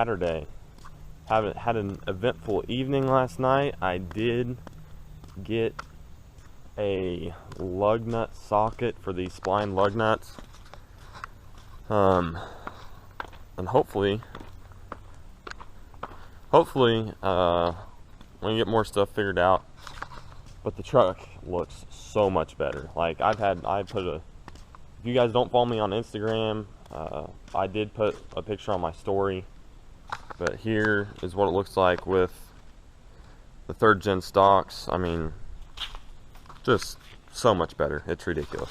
Saturday. Haven't had an eventful evening last night. I did get a lug nut socket for these spline lug nuts. And hopefully, we can get more stuff figured out. But the truck looks so much better. Like if you guys don't follow me on Instagram, I did put a picture on my story. But here is what it looks like with the 3rd gen stocks. I mean, just so much better. It's ridiculous.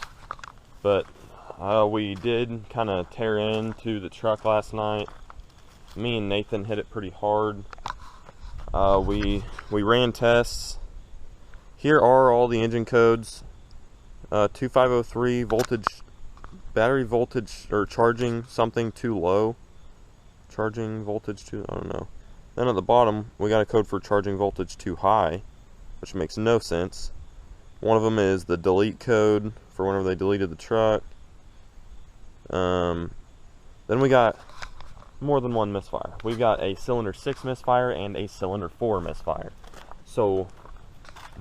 But we did kind of tear into the truck last night. Me and Nathan hit it pretty hard. We ran tests. Here are all the engine codes. 2503 voltage, battery voltage, or charging something too low. Charging voltage too, I don't know. Then at the bottom, we got a code for charging voltage too high, which makes no sense. One of them is the delete code for whenever they deleted the truck. Then we got more than one misfire. We got a cylinder 6 misfire and a cylinder 4 misfire. So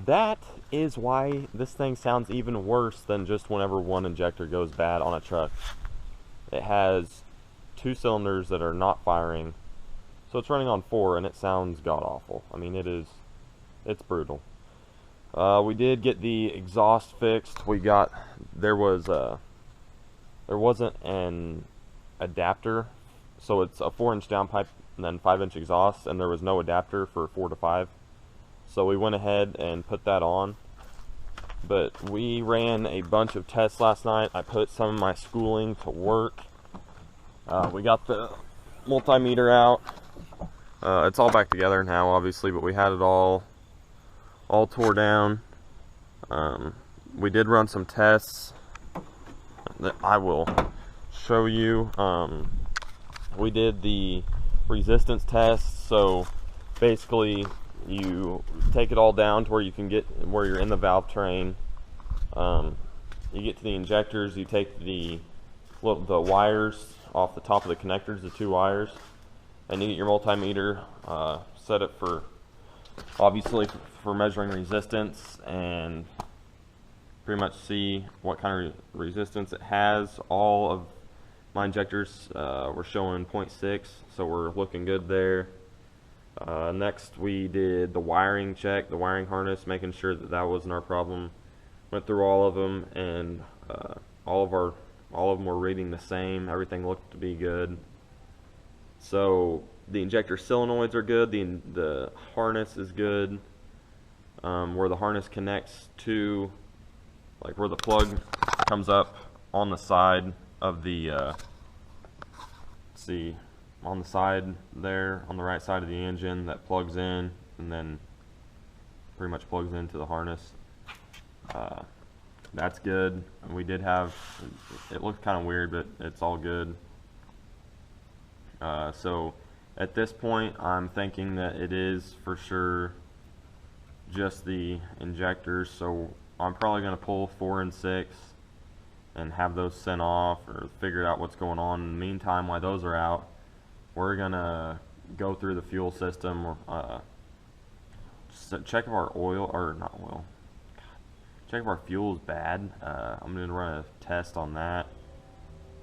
that is why this thing sounds even worse than just whenever one injector goes bad on a truck. It has 2 cylinders that are not firing, so it's running on 4 and it sounds god awful. I mean, it's brutal. We did get the exhaust fixed. There wasn't an adapter, so it's a 4-inch downpipe and then 5-inch exhaust, and there was no adapter for 4 to 5. So we went ahead and put that on. But we ran a bunch of tests last night. I put some of my schooling to work. We got the multimeter out. It's all back together now, obviously, but we had it all tore down. We did run some tests that I will show you. We did the resistance test. So basically, you take it all down to where you can get where you're in the valve train. You get to the injectors. You take the wires off the top of the connectors, the 2 wires, and you get your multimeter, set it for obviously for measuring resistance, and pretty much see what kind of resistance it has. All of my injectors were showing 0.6, so we're looking good there. Next we did the wiring check, the wiring harness, making sure that wasn't our problem. Went through all of them, and all of them were reading the same. Everything looked to be good. So the injector solenoids are good. The harness is good. Where the harness connects to, like where the plug comes up on the side of the, on the side there, on the right side of the engine, that plugs in and then pretty much plugs into the harness. That's good. And we did have, it looked kind of weird, but it's all good. So at this point, I'm thinking that it is for sure just the injectors. So I'm probably going to pull 4 and 6 and have those sent off, or figure out what's going on. In the meantime, while those are out, we're going to go through the fuel system, check if our oil, or not oil, check if our fuel is bad. I'm going to run a test on that,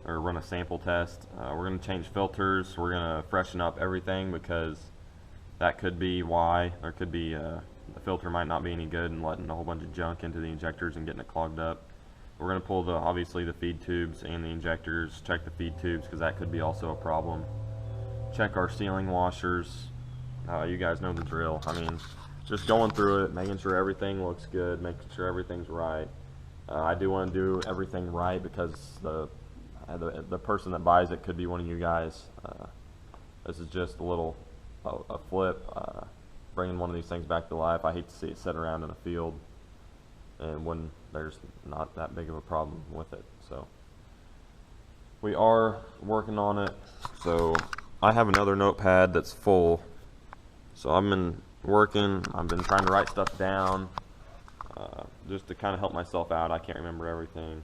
or run a sample test. We're going to change filters. We're going to freshen up everything, because that could be why. There could be the filter might not be any good and letting a whole bunch of junk into the injectors and getting it clogged up. We're going to pull obviously the feed tubes and the injectors, check the feed tubes, because that could be also a problem. Check our sealing washers. You guys know the drill. I mean, just going through it, making sure everything looks good, making sure everything's right. I do want to do everything right, because the person that buys it could be one of you guys. This is just a flip, bringing one of these things back to life. I hate to see it sit around in a field, and when there's not that big of a problem with it. So we are working on it. So I have another notepad that's full. So I've been working. I've been trying to write stuff down, just to kind of help myself out. I can't remember everything,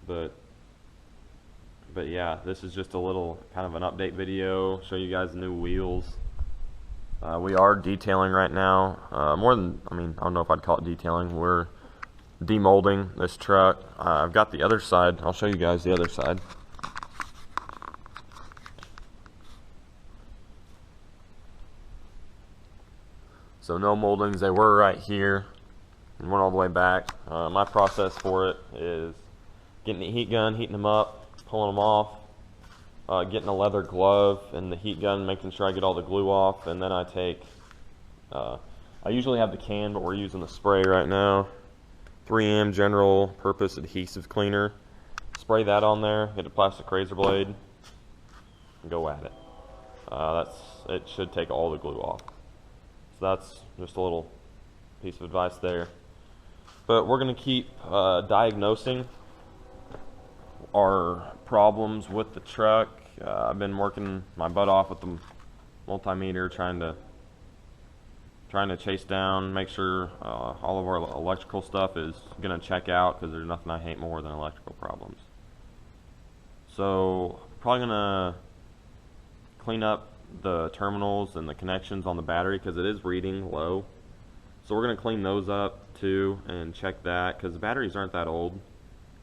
but But yeah, this is just a little kind of an update video, show you guys the new wheels. We are detailing right now, more than, I don't know if I'd call it detailing. We're demolding this truck. I've got the other side. I'll show you guys the other side. So no moldings, they were right here and went all the way back. My process for it is getting the heat gun, heating them up, pulling them off, getting a leather glove and the heat gun, making sure I get all the glue off, and then I take, I usually have the can, but we're using the spray right now. 3M general purpose adhesive cleaner. Spray that on there, get a plastic razor blade, and go at it. It should take all the glue off. So that's just a little piece of advice there. But we're going to keep diagnosing our problems with the truck. I've been working my butt off with the multimeter, trying to chase down, make sure all of our electrical stuff is going to check out, because there's nothing I hate more than electrical problems. So probably going to clean up the terminals and the connections on the battery, because it is reading low. So we're going to clean those up too and check that, because the batteries aren't that old.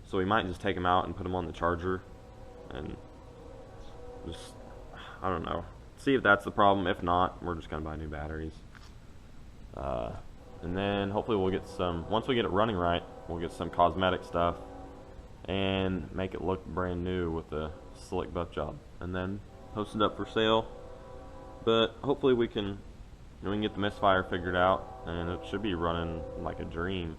So we might just take them out and put them on the charger and just, I don't know, see if that's the problem. If not, we're just going to buy new batteries. And then hopefully we'll get some, once we get it running right, we'll get some cosmetic stuff and make it look brand new with a slick buff job, and then post it up for sale. But hopefully we can get the misfire figured out, and it should be running like a dream.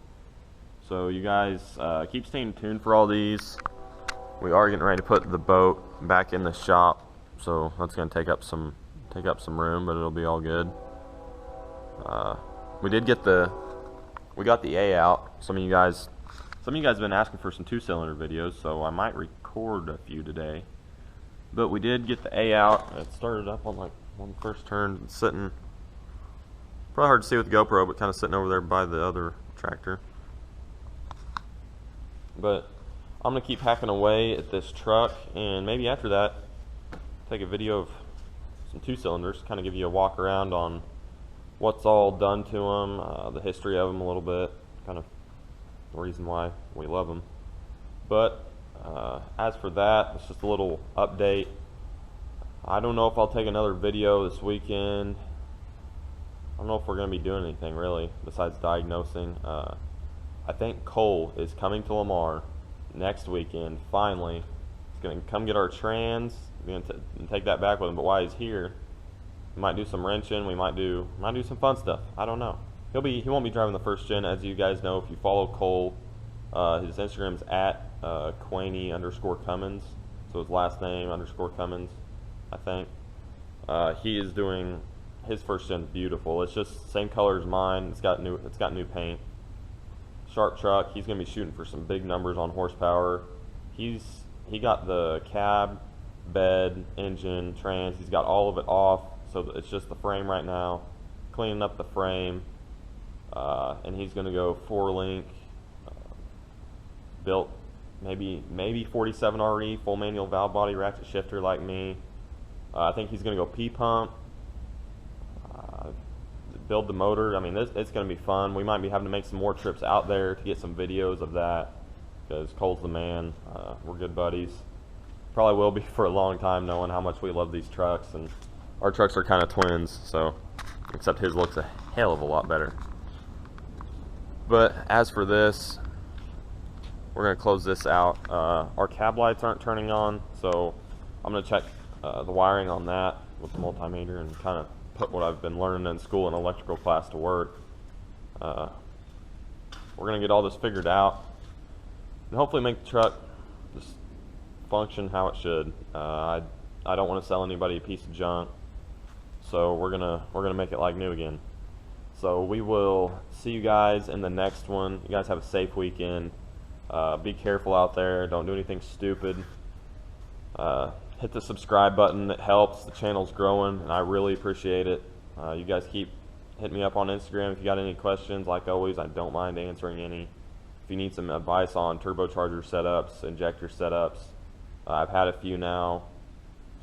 So you guys keep staying tuned for all these. We are getting ready to put the boat back in the shop, so that's going to take up some room, but it'll be all good. We got the A out. Some of you guys have been asking for some 2-cylinder videos, so I might record a few today. But we did get the A out. It started up on like one first turn. It's sitting, probably hard to see with the GoPro, but kind of sitting over there by the other tractor. But I'm gonna keep hacking away at this truck, and maybe after that take a video of some 2-cylinders, kind of give you a walk around on what's all done to them, the history of them a little bit, kind of the reason why we love them. But as for that, it's just a little update. I don't know if I'll take another video this weekend. I don't know if we're going to be doing anything really besides diagnosing. I think Cole is coming to Lamar next weekend, finally. He's going to come get our trans. We're going to take that back with him, but while he's here, we might do some wrenching. We might do some fun stuff. I don't know. He won't be driving the first gen, as you guys know if you follow Cole. His Instagram's at Quaney_Cummins, so his last name _Cummins, I think. He is doing his first gen. Beautiful. It's just same color as mine. It's got new paint. Sharp truck. He's gonna be shooting for some big numbers on horsepower. He got the cab, bed, engine, trans. He's got all of it off, so it's just the frame right now. Cleaning up the frame, and he's gonna go 4-link. Built maybe 47 RE, full manual valve body ratchet shifter like me. I think he's going to go P-pump, build the motor. I mean, it's going to be fun. We might be having to make some more trips out there to get some videos of that, because Cole's the man. We're good buddies. Probably will be for a long time, knowing how much we love these trucks. And our trucks are kind of twins, so except his looks a hell of a lot better. But as for this, we're going to close this out. Our cab lights aren't turning on, so I'm going to check the wiring on that with the multimeter and kind of put what I've been learning in school in electrical class to work. We're going to get all this figured out and hopefully make the truck just function how it should. I don't want to sell anybody a piece of junk, so we're gonna make it like new again. So we will see you guys in the next one. You guys have a safe weekend. Be careful out there. Don't do anything stupid. Hit the subscribe button. It helps. The channel's growing, and I really appreciate it. You guys keep hitting me up on Instagram if you got any questions. Like always, I don't mind answering any. If you need some advice on turbocharger setups, injector setups, I've had a few now,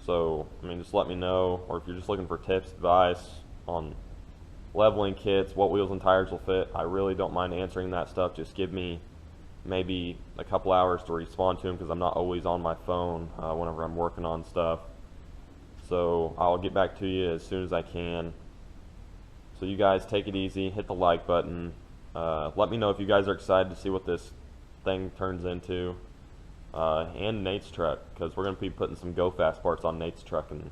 so I mean, just let me know, or if you're just looking for tips, advice on leveling kits, what wheels and tires will fit, I really don't mind answering that stuff. Just give me maybe a couple hours to respond to them, because I'm not always on my phone whenever I'm working on stuff. So I'll get back to you as soon as I can. So you guys take it easy, hit the like button. Let me know if you guys are excited to see what this thing turns into. And Nate's truck, because we're going to be putting some go fast parts on Nate's truck, and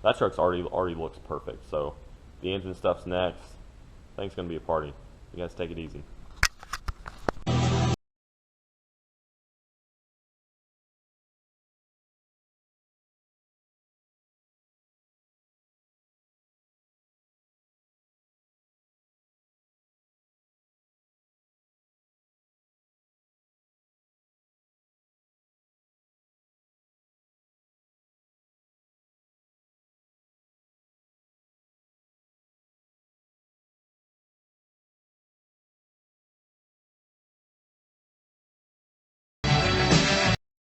that truck's already looks perfect. So the engine stuff's next. I think it's going to be a party. You guys take it easy.